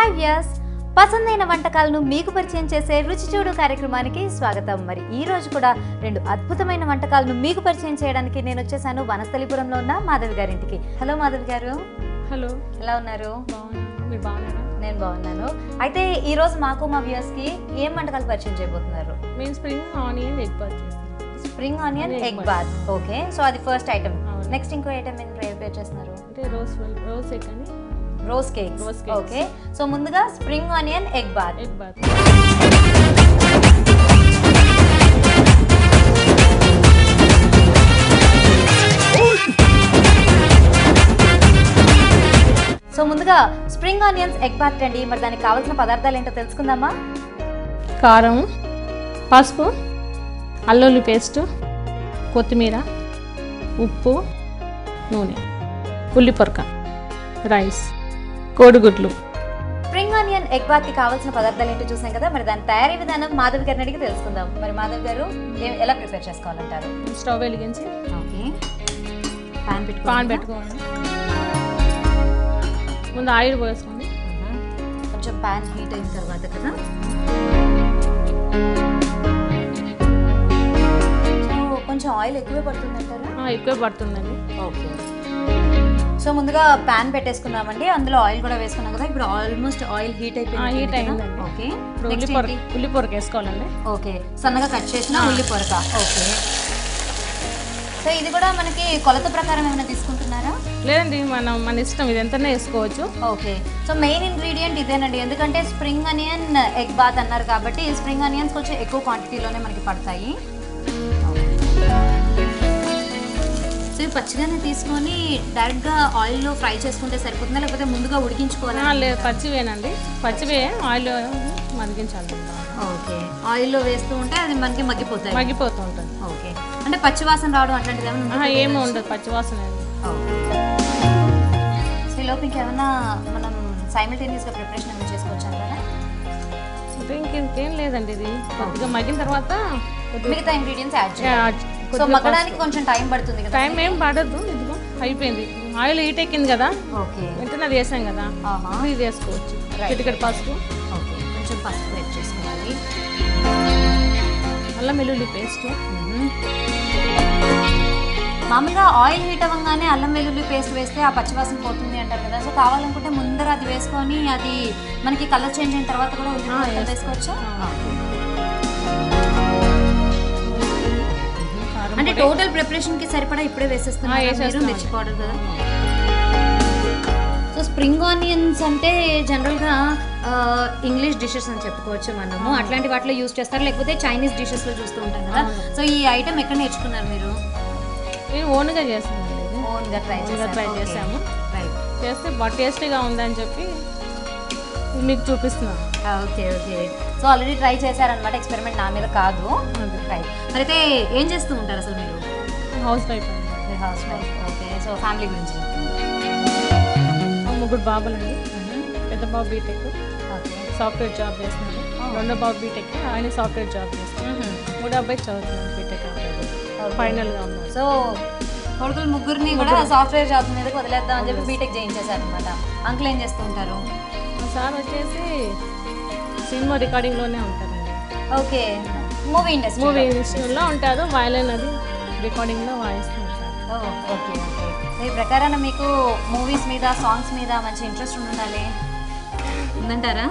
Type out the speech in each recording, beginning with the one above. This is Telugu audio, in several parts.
హాయ్ వ్యూయర్స్, పసందైన వంటకాలను మీకు పరిచయం చేసే రుచి చూడు కార్యక్రమానికి స్వాగతం. మరి ఈ రోజు కూడా రెండు అద్భుతమైన వంటకాలను మీకు పరిచయం చేయడానికి నేను వచ్చేసాను వనస్థలిపురంలో ఉన్న మాధవి గారింటికి. హలో మాధవి గారు. హలో, ఎలా ఉన్నారు? మీరు బాగున్నారా? నేను బాగున్నాను. అయితే ఈ రోజు మాకు మా వ్యూయర్స్ కి ఏం వంటకాలు పరిచయం చేయబోతున్నారు? మేము స్ప్రింగ్ ఆనియన్ ఎగ్ బాత్ చేస్తాం. Spring onion egg bath. Okay, so అది ఫస్ట్ ఐటమ్. నెక్స్ట్ ఇంకో ఐటమ్ ఏం ప్రిపేర్ చేస్తున్నారు? అంటే రోజ్ ఎగ్ అని రోజ్ కేక్. ఓకే, సో ముందుగా spring onion egg bath. So ముందుగా స్ప్రింగ్ ఆనియన్స్ ఎగ్ బాత్ అండి. మరి దానికి కావాల్సిన పదార్థాలు ఏంటో తెలుసుకుందామా? కారం, పసుపు, అల్లుల్లి పేస్ట్, కొత్తిమీర, ఉప్పు, నూనె, ఉల్లిపొరక, రైస్, కోడిగుడ్లు. స్ప్రింగ్ ఆనియన్ ఎగ్ బాత్ కి కావాల్సిన పదార్థాలు ఏంటో చూసాం కదా. మరి దాని తయారీ విధానం మాధవి గారిని అడిగి తెలుసుకుందాం. మరి మాధవి గారు ఎలా ప్రిపేర్ చేసుకోవాలంటారు? స్టవ్ వెలిగించి ఓకే, పాన్ పెట్టుకోండి. ముందు ఆయిల్ పోసుకోండి. కొంచెం పాన్ హీట్ అయిన తర్వాత కదా. కొంచెం ఆయిల్ ఎక్కువే పడుతుందంటారా? ఎక్కువ పడుతుందండి. ఓకే, సో ముందుగా పాన్ పెట్టేసుకున్నామండి. అందులో ఆయిల్ కూడా వేసుకున్నాం కదా. ఇప్పుడు ఆల్మోస్ట్ ఆయిల్ హీట్ అయిపోయింది. ఓకే, ఉల్లిపొరక వేసుకోవాలండి. ఓకే, సన్నగా కట్ చేసిన ఉల్లిపొరక. ఓకే, సో ఇది కూడా మనకి కొలత ప్రకారం ఏమైనా తీసుకుంటున్నారా? లేదండి, మన ఇష్టం, ఇది ఎంతనే వేసుకోవచ్చు. ఓకే, సో మెయిన్ ఇంగ్రీడియంట్ ఇదేనండి. ఎందుకంటే స్ప్రింగ్ ఆనియన్ ఎగ్ బాత్ అన్నారు కాబట్టి స్ప్రింగ్ ఆనియన్స్ కొంచెం ఎక్కువ క్వాంటిటీలోనే మనకి పడతాయి. సో ఇవి పచ్చిగానే తీసుకొని డైరెక్ట్గా ఆయిల్లో ఫ్రై చేసుకుంటే సరిపోతుందా, లేకపోతే ముందుగా ఉడికించుకోవాలా? లేదు, పచ్చివేనండి. పచ్చివే ఆయిల్ మరిగించాలి. ఓకే, ఆయిల్లో వేస్తూ ఉంటే అది మనకి మగ్గిపోతూ ఉంటుంది. ఓకే, అంటే పచ్చివాసన రావడం అట్లాంటిది ఏమీ ఉండదు, పచ్చివాసన. సో ఈ లోపు ఇంకేమైనా మనం సైమల్టేనియస్గా ప్రిపరేషన్ ఏమైనా చేసుకోవచ్చు కదా? ఇంకేం లేదండి, ఇది కొద్దిగా మగ్గిన తర్వాత మిగతా ఇంగ్రీడియంట్స్ యాడ్ చేయాలి. సో మగ్గడానికి కొంచెం టైం పడుతుంది కదా? టైం ఏం పడదు, ఇదిగో అయిపోయింది. ఆయిల్ హీట్ ఎక్కింది కదా. ఓకే, వెంటనే అది వేసాం కదా, ఇది వేసుకోవచ్చు. ఇక్కడ పసుపు. ఓకే, కొంచెం పసుపు యాడ్ చేసుకోవాలి. అల్లం వెల్లుల్లి పేస్ట్. మామూలుగా ఆయిల్ హీట్ అవ్వగానే అల్లం వెల్లుల్లి పేస్ట్ వేస్తే ఆ పచ్చివాసన పోతుంది అంటారు కదా. సో కావాలనుకుంటే ముందర అది వేసుకొని అది మనకి కలర్ చేంజ్ అయిన తర్వాత కూడా ఉల్లిపాయ వేసుకోవచ్చు. అంటే టోటల్ ప్రిపరేషన్ కి సరిపడా ఇప్పుడే వేసేస్తున్నారు మిర్చి పౌడర్ కదా. సో స్ప్రింగ్ ఆనియన్స్ అంటే జనరల్గా ఇంగ్లీష్ డిషెస్ అని చెప్పుకోవచ్చు మనము. అట్లాంటి వాటిలో యూజ్ చేస్తారు, లేకపోతే చైనీస్ డిషెస్లో చూస్తూ ఉంటాం కదా. సో ఈ ఐటమ్ ఎక్కడ నేర్చుకున్నారు మీరు? ఓన్గా చేసాము. ఓన్గా ట్రై చేసాము. చేస్తే బాగా టేస్టీగా ఉందని చెప్పి మీకు చూపిస్తున్నాను. Okay okay, so already try చేశారనమాట. ఎక్స్పెరిమెంట్ నా మీద కాదు. రైట్, మరి అయితే ఏం చేస్తూ ఉంటారు అసలు మీరు? House wife. House wife. Okay, so family గురించి? ముగ్గురు బాబులండి. పెద్ద బాబు బీటెక్, సాఫ్ట్వేర్ జాబ్ చేస్తున్నాడు. రెండో బాబు బీటెక్, ఆయన సాఫ్ట్వేర్ జాబ్ చేస్తున్నాడు. మూడో అబ్బాయి చదువుతున్నాడు, బీటెక్ ఫైనల్గా ఉన్నాడు. సో కొడుకులు ముగ్గురిని కూడా సాఫ్ట్వేర్ జాబ్ మీద వదిలేద్దాం అని చెప్పి బీటెక్ చేయించేశారనమాట. అంకుల్ ఏం చేస్తూ ఉంటారు? సార్ వచ్చేసి సినిమా రికార్డింగ్లోనే ఉంటారండి. ఓకే, మూవీ ఇండస్ట్రీలో ఉంటారు. వయలిన్ అది రికార్డింగ్లో వాయిస్తూ ఉంటారు. ఓకే ఓకే, ఈ ప్రకారం మీకు మూవీస్ మీద, సాంగ్స్ మీద మంచి ఇంట్రెస్ట్ ఉండాలి ఉందంటారా?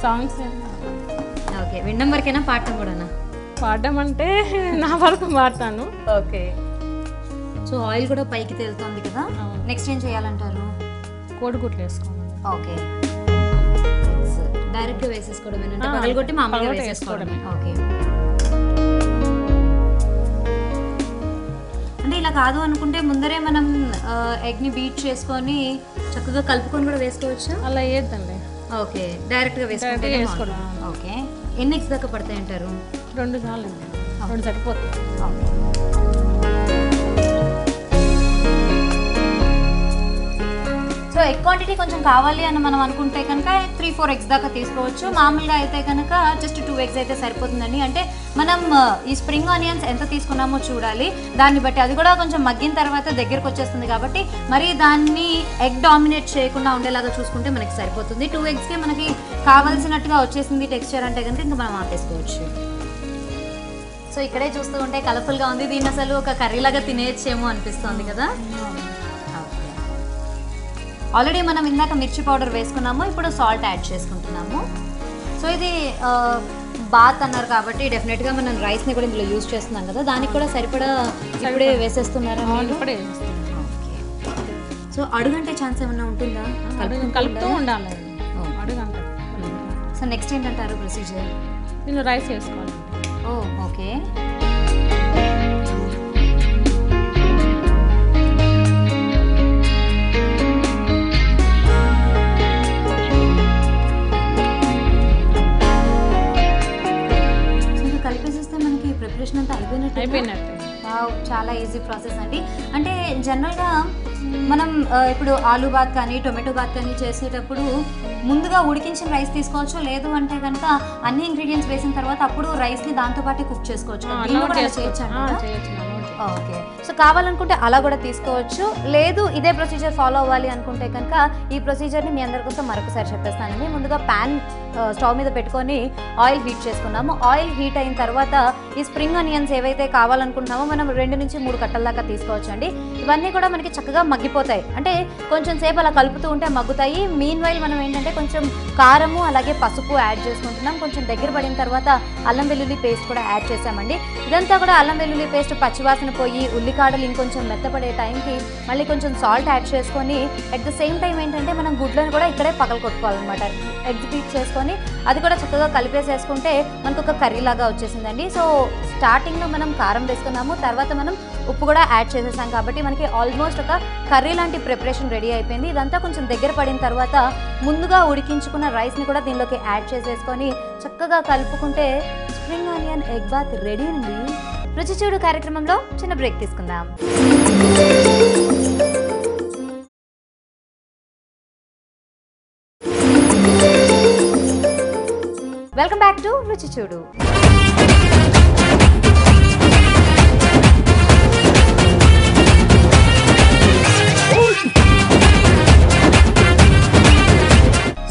సాంగ్స్ ఓకే, వినడం వరకేనా, పాడటం కూడానా? పాడడం అంటే నా వరకు పాడతాను. ఓకే, సో ఆయిల్ కూడా పైకి తేలుతుంది కదా. నెక్స్ట్ ఏం చేయాలంటారు? కోడిగుడ్లు వేసుకోవాలి. ఓకే, డైరెక్ట్గా వేసేసుకోవడమే, పగలగొట్టి మామూలుగా వేసేసుకోవడమే. ఓకే, అంటే ఇలా కాదు అనుకుంటే ముందరే మనం ఎగ్ని బీట్ చేసుకొని చక్కగా కలుపుకొని కూడా వేసుకోవచ్చు. అలా వేద్దండి. ఓకే, డైరెక్ట్గా వేసుకోవడం. ఓకే, ఎన్ని ఎగ్స్ దాకా పడతాయి అంటారు? 2 చాలండి, 2 సరిపోతుంది. సో ఎగ్ క్వాంటిటీ కొంచెం కావాలి అని మనం అనుకుంటే కనుక 3-4 eggs దాకా తీసుకోవచ్చు. మామూలుగా అయితే కనుక జస్ట్ 2 eggs అయితే సరిపోతుందండి. అంటే మనం ఈ స్ప్రింగ్ ఆనియన్స్ ఎంత తీసుకున్నామో చూడాలి, దాన్ని బట్టి అది కూడా కొంచెం మగ్గిన తర్వాత దగ్గరకు వచ్చేస్తుంది కాబట్టి మరి దాన్ని ఎగ్ డామినేట్ చేయకుండా ఉండేలాగా చూసుకుంటే మనకి సరిపోతుంది. 2 eggsకే మనకి కావాల్సినట్టుగా వచ్చేసింది టెక్స్చర్ అంటే కనుక ఇంకా మనం ఆపేసుకోవచ్చు. సో ఇక్కడే చూస్తూ ఉంటే కలర్ఫుల్గా ఉంది. దీన్ని అసలు ఒక కర్రీలాగా తినేయచ్చేమో అనిపిస్తుంది కదా. ఆల్రెడీ మనం ఇందాక మిర్చి పౌడర్ వేసుకున్నాము, ఇప్పుడు సాల్ట్ యాడ్ చేసుకుంటున్నాము. సో ఇది బాత్ అన్నారు కాబట్టి డెఫినెట్గా మనం రైస్ని కూడా ఇందులో యూజ్ చేస్తున్నాం కదా, దానికి కూడా సరిపడా ఇప్పుడే వేసేస్తున్నారా? ఇప్పుడే సో అడుగంటే ఛాన్స్ ఏమన్నా ఉంటుందా? కలుపుతూ ఉండాలి అడుగంట. సో నెక్స్ట్ ఏంటంటారు ప్రొసీజర్? దీనిలో రైస్ వేసుకోవాలి. ఓకే. కలిపేసేస్తే మనకి ప్రిపరేషన్ అంతా అయిపోయినట్టు. చాలా ఈజీ ప్రాసెస్ అండి. అంటే జనరల్గా మనం ఇప్పుడు ఆలూ బాత్ కానీ టొమాటో బాత్ కానీ చేసేటప్పుడు ముందుగా ఉడికించిన రైస్ తీసుకోవచ్చు, లేదు అంటే కనుక అన్ని ఇంగ్రీడియంట్స్ వేసిన తర్వాత అప్పుడు రైస్ని దాంతోపాటు కుక్ చేసుకోవచ్చు. ఓకే. సో కావాలనుకుంటే అలా కూడా తీసుకోవచ్చు, లేదు ఇదే ప్రొసీజర్ ఫాలో అవ్వాలి అనుకుంటే కనుక ఈ ప్రొసీజర్ని మీ అందరి కోసం మరొకసారి చెప్పేస్తానండి. ముందుగా ప్యాన్ స్టవ్ మీద పెట్టుకొని ఆయిల్ హీట్ చేసుకున్నాము. ఆయిల్ హీట్ అయిన తర్వాత ఈ స్ప్రింగ్ ఆనియన్స్ ఏవైతే కావాలనుకుంటున్నామో మనం 2 నుంచి 3 కట్టల దాకా తీసుకోవచ్చు అండి. ఇవన్నీ కూడా మనకి చక్కగా మగ్గిపోతాయి, అంటే కొంచెం సేపు అలా కలుపుతూ ఉంటే మగ్గుతాయి. మీన్ వైల్ మనం ఏంటంటే కొంచెం కారము అలాగే పసుపు యాడ్ చేసుకుంటున్నాం. కొంచెం దగ్గర పడిన తర్వాత అల్లం వెల్లుల్లి పేస్ట్ కూడా యాడ్ చేసామండి. ఇదంతా కూడా అల్లం వెల్లుల్లి పేస్ట్ పచ్చివాసన పోయి ఉల్లికాడలు ఇంకొంచెం మెత్తపడే టైంకి మళ్ళీ కొంచెం సాల్ట్ యాడ్ చేసుకొని అట్ ద సేమ్ టైం ఏంటంటే మనం గుడ్లను కూడా ఇక్కడే పగలు కొట్టుకోవాలన్నమాట. ఎగ్స్ బీట్ చేసుకొని అది కూడా చక్కగా కలిపేసేసుకుంటే మనకు ఒక కర్రీ లాగా వచ్చేసిందండి. సో స్టార్టింగ్లో మనం కారం వేసుకున్నాము, తర్వాత మనం ఉప్పు కూడా యాడ్ చేసేసాం కాబట్టి మనకి ఆల్మోస్ట్ ఒక కర్రీ లాంటి ప్రిపరేషన్ రెడీ అయిపోయింది. ఇదంతా కొంచెం దగ్గర పడిన తర్వాత ముందుగా ఉడికించుకున్న రైస్ని కూడా దీనిలోకి యాడ్ చేసేసుకొని చక్కగా కలుపుకుంటే spring onion egg bath ready అండి. రుచి చూడు కార్యక్రమంలో చిన్న బ్రేక్ తీసుకుందాం. వెల్కమ్ బ్యాక్ టు రుచి చూడు.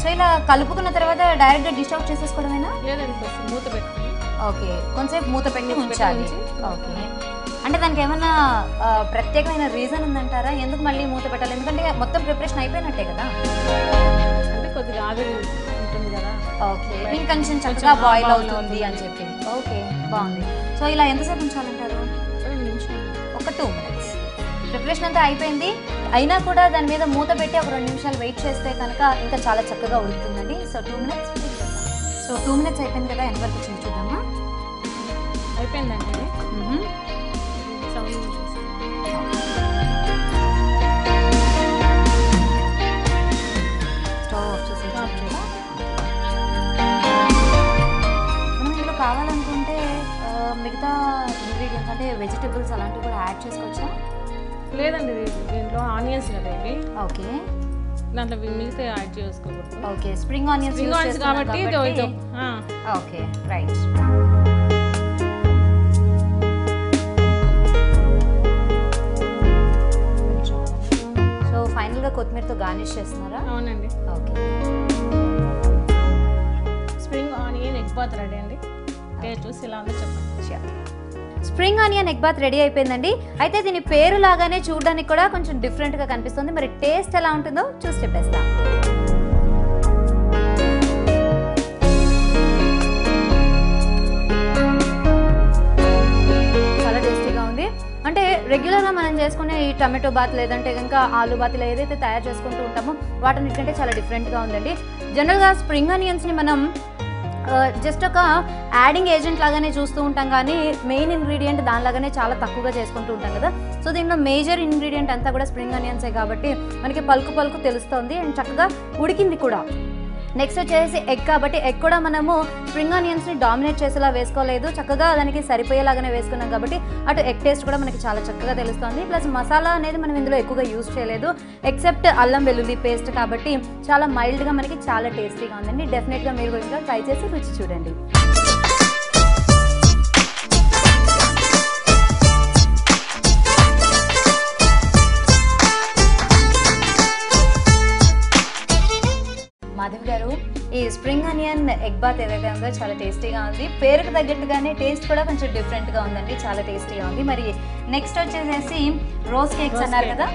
సో ఇలా కలుపుకున్న తర్వాత డైరెక్ట్గా డిష్ అవుట్ చేసేసుకోవడమేనా? లేదండి, మూత పెట్టుకోండి. ఓకే, కొంచెంసేపు మూత పెట్టి ఉంచాలి. ఓకే, అంటే దానికి ఏమన్నా ప్రత్యేకమైన రీజన్ ఉందంటారా? ఎందుకు మళ్ళీ మూత పెట్టాలి? ఎందుకంటే మొత్తం ప్రిపరేషన్ అయిపోయినట్టే కదా. అంటే కొద్దిగా ఆవిరి ఉంటుంది కదా. ఓకే, ఇంకొంచెం చక్కగా బాయిల్ అవుతుంది అని చెప్పి. ఓకే, బాగుంది. సో ఇలా ఎంతసేపు ఉంచాలంటారు? ఒక 2 minutes. ప్రిపరేషన్ అంతా అయిపోయింది, అయినా కూడా దాని మీద మూత పెట్టి ఒక 2 నిమిషాలు వెయిట్ చేస్తే కనుక ఇంకా చాలా చక్కగా ఉడుకుతుందండి. So 2 minutes. సో 2 minutes అయిపోయింది కదా, ఎంతవరకు వచ్చింది చూద్దామా? అయిపోయిందండి. స్టవ్ ఆఫ్ చేసి మనం ఇందులో కావాలనుకుంటే మిగతా ఇంగ్రీడియంట్స్ అంటే వెజిటబుల్స్ అలాంటివి కూడా యాడ్ చేసుకోవచ్చా? లేదండి, దీంట్లో ఆనియన్స్ కదా ఇవి. ఓకే, దాంట్లో మిగతా యాడ్ చేసుకోకూడదు. ఓకే, స్ప్రింగ్ ఆనియన్స్ కాబట్టి ఓకే, రైట్. సో ఫైనల్గా కొత్తిమీరతో గార్నిష్ చేస్తున్నారా? అవునండి. Okay, spring onion egg bath ready అండి. టేస్ట్ చూసి ఇలా ఉందో చెప్పండి. Spring onion egg bath ready అయిపోయిందండి. అయితే దీని పేరు లాగానే చూడడానికి కూడా కొంచెం డిఫరెంట్గా కనిపిస్తుంది. మరి టేస్ట్ ఎలా ఉంటుందో చూసి చెప్పేస్తా. చాలా టేస్టీగా ఉంది. అంటే రెగ్యులర్గా మనం చేసుకునే ఈ టమాటో బాత్ లేదంటే కనుక ఆలూ బాత్ ఇలా ఏదైతే తయారు చేసుకుంటూ ఉంటామో వాటన్నిటికంటే చాలా డిఫరెంట్గా ఉందండి. జనరల్గా స్ప్రింగ్ ఆనియన్స్ని మనం జస్ట్ ఒక యాడింగ్ ఏజెంట్ లాగానే చూస్తూ ఉంటాం, కానీ మెయిన్ ఇంగ్రీడియంట్ దానిలాగానే చాలా తక్కువగా చేసుకుంటూ ఉంటాం కదా. సో దీంట్లో మేజర్ ఇంగ్రీడియంట్ అంతా కూడా స్ప్రింగ్ ఆనియన్సే కాబట్టి మనకి పలుకు పలుకు తెలుస్తుంది అండ్ చక్కగా ఉడికింది కూడా. నెక్స్ట్ వచ్చేసి ఎగ్ కాబట్టి ఎగ్ కూడా మనము స్ప్రింగ్ ఆనియన్స్ని డామినేట్ చేసేలా వేసుకోలేదు, చక్కగా దానికి సరిపోయేలాగానే వేసుకున్నాం కాబట్టి అటు ఎగ్ టేస్ట్ కూడా మనకి చాలా చక్కగా తెలుస్తుంది. ప్లస్ మసాలా అనేది మనం ఇందులో ఎక్కువగా యూజ్ చేయలేదు ఎక్సెప్ట్ అల్లం వెల్లుల్లి పేస్ట్ కాబట్టి చాలా మైల్డ్గా మనకి చాలా టేస్టీగా ఉందండి. డెఫినెట్గా మీరు కూడా ట్రై చేసి రుచి చూడండి. మాధవి గారు, ఈ స్ప్రింగ్ ఆనియన్ ఎగ్ బాత్ ఏదైతే ఉందో చాలా టేస్టీగా ఉంది, పేరుకు తగ్గట్టుగానే టేస్ట్ కూడా కొంచెం డిఫరెంట్గా ఉందండి, చాలా టేస్టీగా ఉంది. మరి నెక్స్ట్ వచ్చేసేసి రోజ్ కేక్స్ అన్నారు కదా.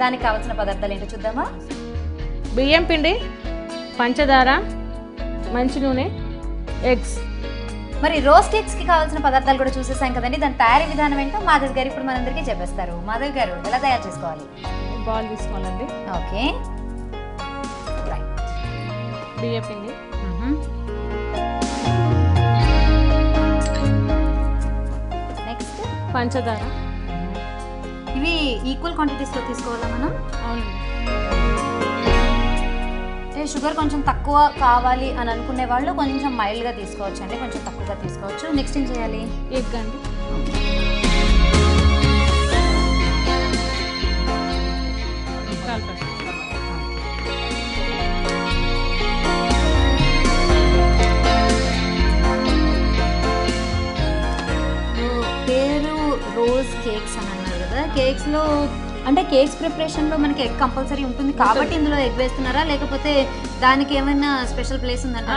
దానికి కావాల్సిన పదార్థాలు ఏంటో చూద్దామా. బియ్యం పిండి, పంచదార, మంచి నూనె, ఎగ్స్. మరి రోజ్ కేక్స్కి కావాల్సిన పదార్థాలు కూడా చూసేసాం కదండి. దాని తయారీ విధానం ఏంటో మాధవి గారు ఇప్పుడు మనందరికీ చెప్పేస్తారు. మాధవి గారు, ఎలా తయారు చేసుకోవాలి? బాల్ తీసుకోవాలండి. ఓకే, బియ్యం పిండి, నెక్స్ట్ పంచదార. ఇవి ఈక్వల్ క్వాంటిటీస్లో తీసుకోవాలా మనం? అవునండి. షుగర్ కొంచెం తక్కువ కావాలి అని అనుకునే వాళ్ళు కొంచెం మైల్డ్గా తీసుకోవచ్చు అండి, కొంచెం తక్కువగా తీసుకోవచ్చు. నెక్స్ట్ ఏం చేయాలి? ఎగ్ అండి. పేరు రోజ్ కేక్స్ అని అన్నారు కదా, కేక్స్లో అంటే కేక్స్ ప్రిపరేషన్లో మనకి ఎగ్ కంపల్సరీ ఉంటుంది కాబట్టి ఇందులో ఎగ్ వేస్తున్నారా, లేకపోతే దానికి ఏమైనా స్పెషల్ ప్లేస్ ఉందంటారా?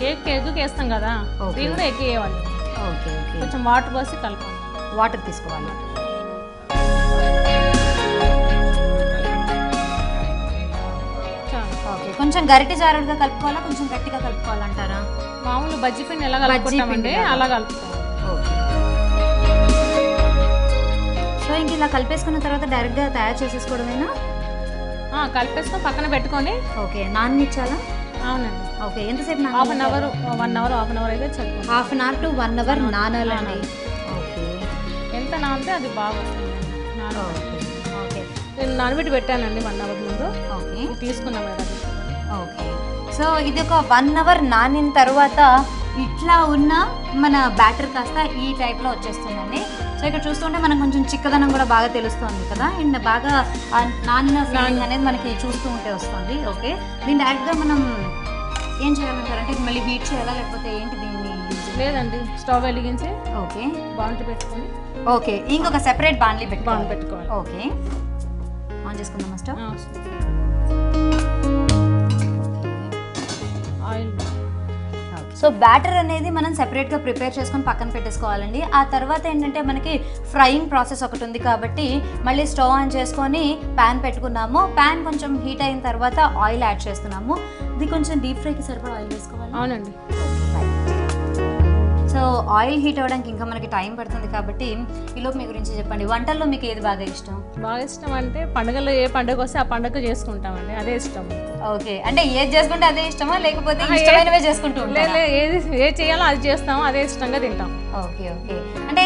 కేక్ ఎగ్ వేస్తాం కదా, దీన్ని కూడా ఎగ్ వేయాలి. ఓకే ఓకే, కొంచెం వాటర్ పోసి కలపాలి. వాటర్ తీసుకోవాలి. ఓకే, కొంచెం గరిటె జారుడుగా కలుపుకోవాలా, కొంచెం గట్టిగా కలుపుకోవాలంటారా? మామూలు బజ్జీ పిండి ఎలా కలుపుకుంటామండి అలా కలుపుకోవాలి. ఓకే, సో ఇంక ఇలా కలిపేసుకున్న తర్వాత డైరెక్ట్గా తయారు చేసేసుకోవడమేనా? కలిపేసుకొని పక్కన పెట్టుకొని. ఓకే, నాననిచ్చాలా? అవునండి. ఓకే, ఎంతసేపు? Half an hour, 1 hour, half an hour అయితే చదువు. Half an hour to 1 hour నానాలండి. ఓకే, ఎంత నానితే అది బాగా వస్తుంది. ఓకే, నేను నానబెట్టి పెట్టానండి 1 అవర్ ముందు. ఓకే, తీసుకున్నాం కదా. ఓకే, సో ఇది ఒక 1 అవర్ నానిన తర్వాత ఇట్లా ఉన్న మన బ్యాటర్ కాస్త ఈ టైప్లో వచ్చేస్తుందండి. సో ఇక్కడ చూస్తుంటే మనకు కొంచెం చిక్కదనం కూడా బాగా తెలుస్తుంది కదా, అండ్ బాగా నానిన ఫీలింగ్ అనేది మనకి చూస్తూ ఉంటే వస్తుంది. ఓకే, దీన్ని డైరెక్ట్గా మనం ఏం చేయాలంటారు? అంటే మళ్ళీ హీట్ చేయాలా లేకపోతే ఏంటి దీన్ని? లేదండి, స్టవ్ వెలిగించి ఓకే బాండ్లు పెట్టుకొని. ఓకే, ఇంకొక సెపరేట్ బాండ్లీ పెట్టుకోవాలి. ఓకే, ఆన్ చేసుకుందాం స్టవ్. ఆయిల్. సో బ్యాటర్ అనేది మనం సెపరేట్గా ప్రిపేర్ చేసుకొని పక్కన పెట్టేసుకోవాలండి. ఆ తర్వాత ఏంటంటే మనకి ఫ్రైయింగ్ ప్రాసెస్ ఒకటి ఉంది కాబట్టి మళ్ళీ స్టవ్ ఆన్ చేసుకొని ప్యాన్ పెట్టుకున్నాము. ప్యాన్ కొంచెం హీట్ అయిన తర్వాత ఆయిల్ యాడ్ చేస్తున్నాము. ఇది కొంచెం డీప్ ఫ్రైకి సరిపడా ఆయిల్ వేసుకోవాలి. అవునండి. సో ఆయిల్ హీట్ అవ్వడానికి ఇంకా మనకి టైం పడుతుంది కాబట్టి ఈలోపు మీ గురించి చెప్పండి. వంటల్లో మీకు ఏది బాగా ఇష్టం? బాగా ఇష్టం అంటే పండుగలో ఏ పండుగ వస్తే ఆ పండుగ చేసుకుంటామండి, అదే ఇష్టం. ఓకే, అంటే ఏది చేసుకుంటే అదే ఇష్టమా లేకపోతే ఇష్టమైనవే చేసుకుంటూ ఉంటారా? ఏది చేయాలో అది చేస్తాము, అదే ఇష్టంగా తింటాం. ఓకే ఓకే, అంటే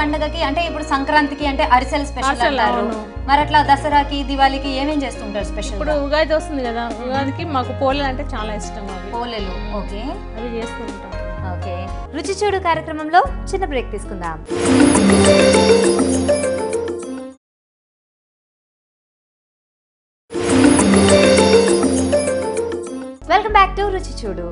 పండగకి అంటే ఇప్పుడు సంక్రాంతికి అంటే అరిసెలు స్పెషల్ అంటారు, మరి అట్లా దసరాకి దివాళీకి ఏమేం చేస్తుంటారు స్పెషల్? ఇప్పుడు ఉగాది వస్తుంది కదా, ఉగాదికి మాకు పోలేలు అంటే చాలా ఇష్టం. పోలేలు. ఓకే, అవి చేసుకుంటాం. ఓకే, రుచి చూడు కార్యక్రమంలో చిన్న బ్రేక్ తీసుకుందాం. వెల్కమ్ బ్యాక్ టు రుచి చూడు.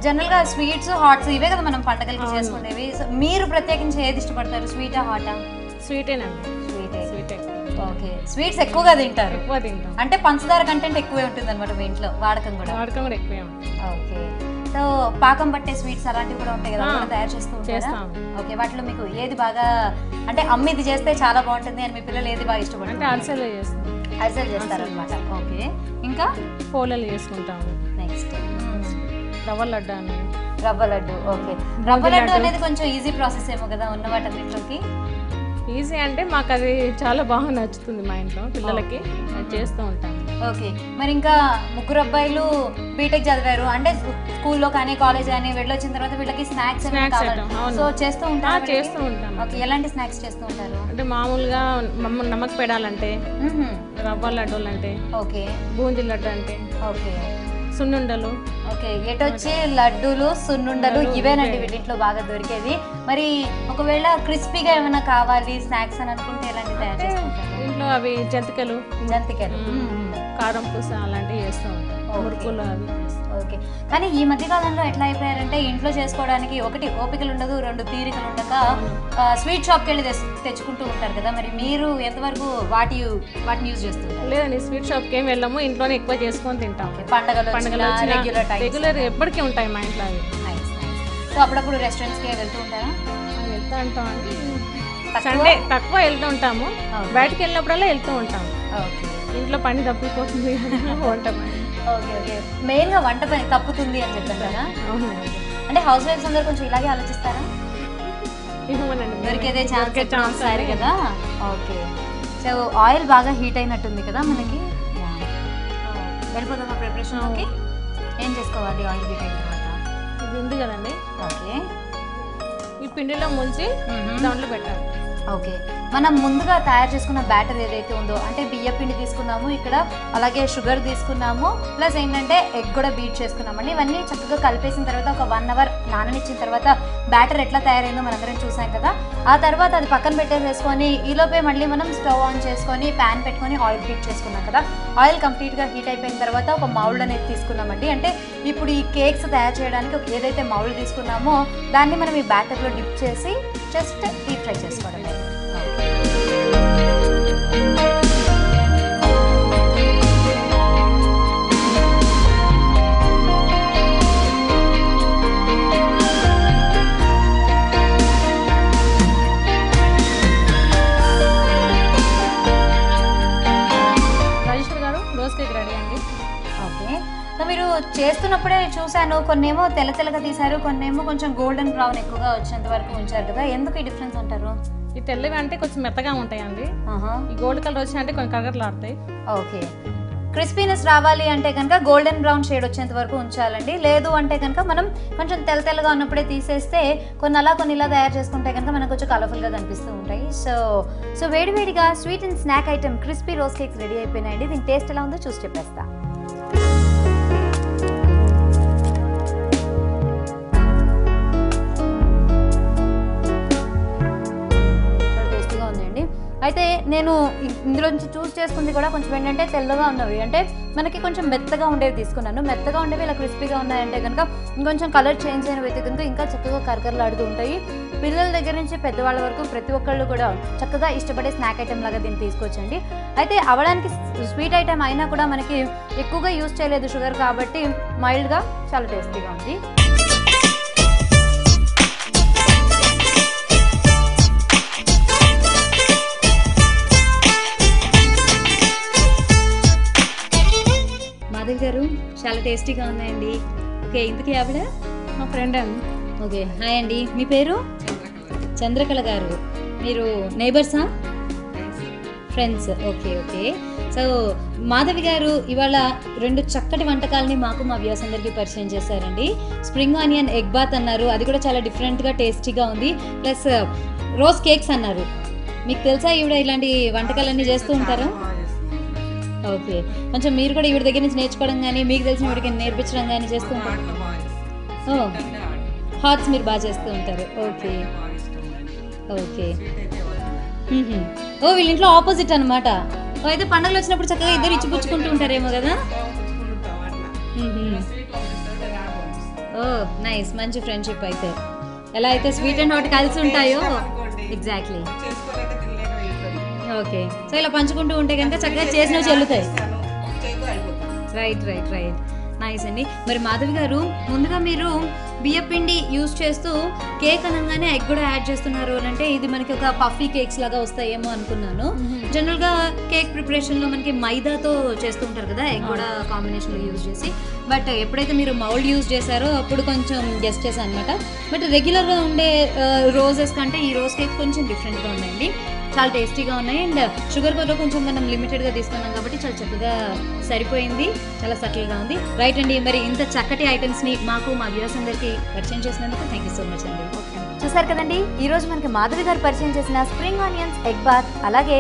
జనరల్గా స్వీట్స్ హాట్స్ ఇవే కదా మనం పండగలకి చేసుకునేవి. మీరు ప్రత్యేకించి ఏది ఇష్టపడతారు, స్వీటా హాటా? స్వీటేనండి. స్వీటే. ఓకే, స్వీట్స్ ఎక్కువగా తింటారు? ఎక్కువ తింటాం. అంటే పంచదార కంటెంట్ ఎక్కువే ఉంటుంది అనమాట మీ ఇంట్లో, వాడకం కూడా ఎక్కువే ఉంటుంది. ఓకే, సో పాకం పట్టే స్వీట్స్ అలాంటివి కూడా ఉంటాయి కదా, తయారు చేస్తూ ఉంటారా? ఓకే, వాటిలో మీకు ఏది బాగా అంటే అమ్మ ఇది చేస్తే చాలా బాగుంటుంది అని మీ పిల్లలు ఏది బాగా ఇష్టపడతారు? అంటే అరిసెలు చేస్తాం. అరిసెలు చేస్తారనమాట. ఓకే, ఇంకా పోలేలు చేసుకుంటాము. నెక్స్ట్ రవ్వ లడ్డు అని రవ్వ లడ్డు. ఓకే, రవ్వ లడ్డు అనేది కొంచెం ఈజీ ప్రాసెస్ ఏమో కదా ఉన్న వాటన్నిటిలోకి. ఈజీ అంటే మాకు అది చాలా బాగా నచ్చుతుంది మా ఇంట్లో పిల్లలకి, అది చేస్తూ ఉంటాం. ఓకే, మరి ఇంకా ముగ్గురు అబ్బాయిలు బీటెక్ చదివారు అంటే స్కూల్లో కానీ కాలేజ్ కానీ వెళ్ళొచ్చిన తర్వాత వీళ్ళకి స్నాక్స్ సో చేస్తూ ఉంటారు. చేస్తూ ఉంటాం. ఓకే, ఎలాంటి స్నాక్స్ చేస్తూ ఉంటారు? అంటే మామూలుగా నమ్మక పెడాలంటే, రవ్వ లడ్డూలు అంటే, ఓకే, బూందీ లడ్డు అంటే, ఓకే, సున్నుండలు. ఓకే, ఎటొచ్చి లడ్డూలు సున్నుండలు ఇవేనండి వీటింట్లో బాగా దొరికేది. మరి ఒకవేళ క్రిస్పీగా ఏమైనా కావాలి స్నాక్స్ అని అనుకుంటే ఎలాంటి తయారు చేసుకుంటారు? ఇంట్లో అవి జంతికలు, కారం పూస అలాంటివి చేస్తూ ఉంటాం, మురుకులు అవి. ఓకే, కానీ ఈ మధ్య కాలంలో ఎట్లా అయిపోయారంటే ఇంట్లో చేసుకోవడానికి ఒకటి ఓపికలు ఉండదు, రెండు తీరికలు ఉండక స్వీట్ షాప్కి వెళ్ళి తెచ్చుకుంటూ ఉంటారు కదా. మరి మీరు ఎంతవరకు వాటిని యూజ్ చేస్తుంటారు? లేదండి, స్వీట్ షాప్కి ఏం వెళ్ళాము, ఇంట్లోనే ఎక్కువ చేసుకొని తింటాం. పండగలు రెగ్యులర్ ఎప్పటికీ ఉంటాయి మా ఇంట్లో అవి. సో అప్పుడప్పుడు రెస్టారెంట్స్కి వెళ్తూ ఉంటారా? వెళ్తూ ఉంటాం అండి, సండే తక్కువ వెళ్తూ ఉంటాము, బయటకు వెళ్ళినప్పుడల్లా వెళ్తూ ఉంటాము. ఇంట్లో పని తప్పిపోతుంది వంట పని. ఓకే ఓకే, మెయిన్గా వంట పని తప్పుతుంది అని చెప్పారు కదా. అవునండి, అంటే హౌస్ వైఫ్స్ అందరూ కొంచెం ఇలాగే ఆలోచిస్తారా? దొరికేదే ఛాన్స్ సారీ కదా. ఓకే, సో ఆయిల్ బాగా హీట్ అయినట్టుంది కదా మనకి. వెళ్ళిపోతామా ప్రిపరేషన్లోకి? ఏం చేసుకోవాలి ఆయిల్ హీట్ అయిన తర్వాత? ఇది ఉంది కదండి, ఓకే, ఈ పిండిలో ముంచి దాంట్లో పెట్టాలి. ఓకే, మనం ముందుగా తయారు చేసుకున్న బ్యాటర్ ఏదైతే ఉందో అంటే బియ్య పిండి తీసుకున్నాము, ఇక్కడ అలాగే షుగర్ తీసుకున్నాము, ప్లస్ ఏంటంటే ఎగ్ కూడా బీట్ చేసుకున్నామండి. ఇవన్నీ చక్కగా కలిపేసిన తర్వాత ఒక 1 అవర్ నాననిచ్చిన తర్వాత బ్యాటర్ ఎట్లా తయారైందో మనందరం చూసాం కదా. ఆ తర్వాత అది పక్కన పెట్టేసేసుకొని ఈలోపే మళ్ళీ మనం స్టవ్ ఆన్ చేసుకొని ప్యాన్ పెట్టుకొని ఆయిల్ హీట్ చేసుకున్నాం కదా. ఆయిల్ కంప్లీట్గా హీట్ అయిపోయిన తర్వాత ఒక మౌల్డ్ అనేది తీసుకున్నామండి. అంటే ఇప్పుడు ఈ కేక్స్ తయారు చేయడానికి ఏదైతే మౌల్డ్ తీసుకున్నామో దాన్ని మనం ఈ బ్యాటర్లో డిప్ చేసి జస్ట్ డీప్ ఫ్రై చేసుకోవడమే. రాజేశ్వరి గారు, రోజ్ కేక్ రెడీ అండి. ఓకే, సో మీరు చేస్తున్నప్పుడే చూశాను, కొన్నేమో తెల్లగా తీశారు, కొన్నేమో కొంచెం గోల్డెన్ బ్రౌన్ ఎక్కువగా వచ్చేంత వరకు ఉంచారు కదా. ఎందుకు ఈ డిఫరెన్స్ అంటారు? ఈ తెల్లవి అంటే కొంచెం మెత్తగా ఉంటాయండి, ఈ గోల్డ్ కలర్ వచ్చినంటే కొంచెం కలర్లాడతాయి. ఓకే, క్రిస్పీనెస్ రావాలి అంటే కనుక గోల్డెన్ బ్రౌన్ షేడ్ వచ్చేంత వరకు ఉంచాలండి. లేదు అంటే కనుక మనం కొంచెం తెల్లగా ఉన్నప్పుడే తీసేస్తే కొన్ని ఇలా తయారు చేసుకుంటే కనుక మనకు కొంచెం కలర్ఫుల్గా కనిపిస్తూ ఉంటాయి. సో వేడివేడిగా sweet and snack item crispy rose cakes ready అయిపోయినాయండి. దీని టేస్ట్ ఎలా ఉందో చూసి చెప్పేస్తా. అయితే నేను ఇందులో నుంచి చూస్ చేసుకుంది కూడా కొంచెం ఏంటంటే తెల్లగా ఉన్నవి, అంటే మనకి కొంచెం మెత్తగా ఉండేవి తీసుకున్నాను. మెత్తగా ఉండేవి ఇలా క్రిస్పీగా ఉన్నాయంటే కనుక ఇంకొంచెం కలర్ చేంజ్ అయినవి అయితే కనుక ఇంకా చక్కగా కరకరలాడుతూ ఉంటాయి. పిల్లల దగ్గర నుంచి పెద్దవాళ్ళ వరకు ప్రతి ఒక్కళ్ళు కూడా చక్కగా ఇష్టపడే స్నాక్ ఐటెం లాగా దీన్ని తీసుకోవచ్చండి. అయితే అవడానికి స్వీట్ ఐటెం అయినా కూడా మనకి ఎక్కువగా యూజ్ చేయలేదు షుగర్ కాబట్టి మైల్డ్గా చాలా టేస్టీగా ఉంది. మాధవి గారు, చాలా టేస్టీగా ఉన్నాయండి. ఓకే, ఇంతకీ ఆవిడ మా ఫ్రెండ్ అండి. ఓకే, హాయ్ అండి, మీ పేరు? చంద్రకళ గారు. మీరు నైబర్సా? Friends. Okay okay, so Madhavi garu ఇవాళ 2 చక్కటి వంటకాలని మాకు మా వ్యూవర్స్ అందరికీ పరిచయం చేశారండి. స్ప్రింగ్ ఆనియన్ ఎగ్ బాత్ అన్నారు, అది కూడా చాలా డిఫరెంట్గా టేస్టీగా ఉంది. ప్లస్ రోజ్ కేక్స్ అన్నారు. మీకు తెలుసా ఈవిడ ఇలాంటి వంటకాలన్నీ చేస్తూ ఉంటారా? ఓకే, కొంచెం మీరు కూడా ఈవిడ దగ్గర నుంచి నేర్చుకోవడం కానీ మీకు తెలిసిన వీడికి నేర్పించడం కానీ చేస్తూ ఉంటారు. హాట్స్ మీరు బాగా చేస్తూ ఉంటారు. ఓకే ఓకే, ఓ వీళ్ళ ఇంట్లో ఆపోజిట్ అనమాట. అయితే పండుగలు వచ్చినప్పుడు చక్కగా ఇద్దరు ఇచ్చిపుచ్చుకుంటూ ఉంటారేమో కదా. ఓ నైస్, మంచి ఫ్రెండ్షిప్. అయితే ఎలా అయితే స్వీట్ అండ్ హాట్ కలిసి ఉంటాయో. ఎగ్జాక్ట్లీ. ఓకే, సో ఇలా పంచుకుంటూ ఉంటే కనుక చక్కగా చేసినవి చెల్లుతాయి. రైట్ రైట్ రైట్, నైస్ అండి. మరి మాధవి గారు, ముందుగా మీరు బియ్యపిండి యూజ్ చేస్తూ కేక్ అనగానే ఎగ్ కూడా యాడ్ చేస్తున్నారు అని అంటే ఇది మనకి ఒక పఫీ కేక్స్ లాగా వస్తాయేమో అనుకున్నాను. జనరల్గా కేక్ ప్రిపరేషన్లో మనకి మైదాతో చేస్తూ ఉంటారు కదా, ఎగ్ కూడా కాంబినేషన్లో యూజ్ చేసి. బట్ ఎప్పుడైతే మీరు మౌల్డ్ యూజ్ చేశారో అప్పుడు కొంచెం గెస్ట్ చేశాను అనమాట. బట్ రెగ్యులర్గా ఉండే రోజెస్ కంటే ఈ రోజ్ కేక్ కొంచెం డిఫరెంట్గా ఉన్నాయండి. చాలా టేస్టీగా ఉన్నాయి. అండ్ షుగర్ బదులు కొంచెం మనం లిమిటెడ్గా తీసుకున్నాం కాబట్టి చాలా చక్కగా సరిపోయింది, చాలా సటిల్గా ఉంది. రైట్ అండి, మరి ఇంత చక్కటి ఐటమ్స్ని మాకు మా వ్యూవర్స్ అందరికీ పరిచయం చేసినందుకు థ్యాంక్ యూ సో మచ్ అండి. చూసారు కదండి, ఈరోజు మనకి మాధవి గారు పరిచయం చేసిన స్ప్రింగ్ ఆనియన్స్ ఎగ్ బాత్ అలాగే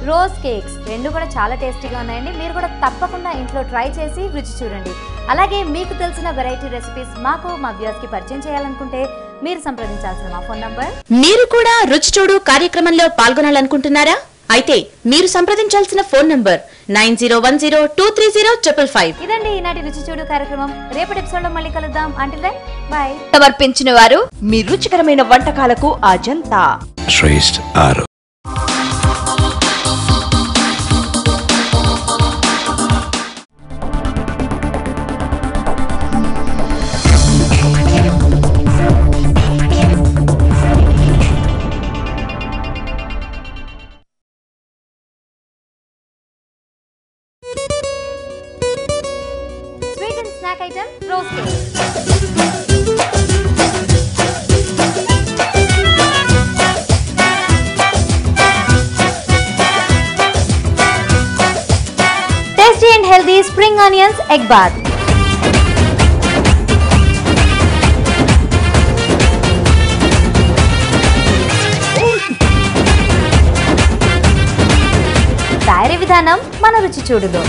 రోజ్ కేక్స్ రెండు కూడా చాలా టేస్టీగా ఉన్నాయండి. మీరు కూడా తప్పకుండా ఇంట్లో ట్రై చేసి రుచి చూడండి. అలాగే మీకు తెలిసిన వెరైటీ రెసిపీస్ మాకు మా వ్యూవర్స్కి పరిచయం చేయాలనుకుంటే మీరు సంప్రదించాల్సిన మా ఫోన్ నంబర్. మీరు కూడా రుచి చూడు కార్యక్రమంలో పాల్గొనాలనుకుంటున్నారా? అయితే మీరు సంప్రదించాల్సిన ఫోన్ నంబర్ 9010230555. ఇదండి ఈనాటి రుచి చూడు కార్యక్రమం. రేపటి ఎపిసోడ్ లో మళ్ళీ కలుద్దాం. Until then bye. సమర్పించిన వారు మీ రుచికరమైన వంటకాలకు అజంతా శ్రేష్ఠ ఆరు. Sweet and snack item rose cake. Tasty and healthy spring onions egg bath. తయారీ విధానం మన రుచి చూడులో.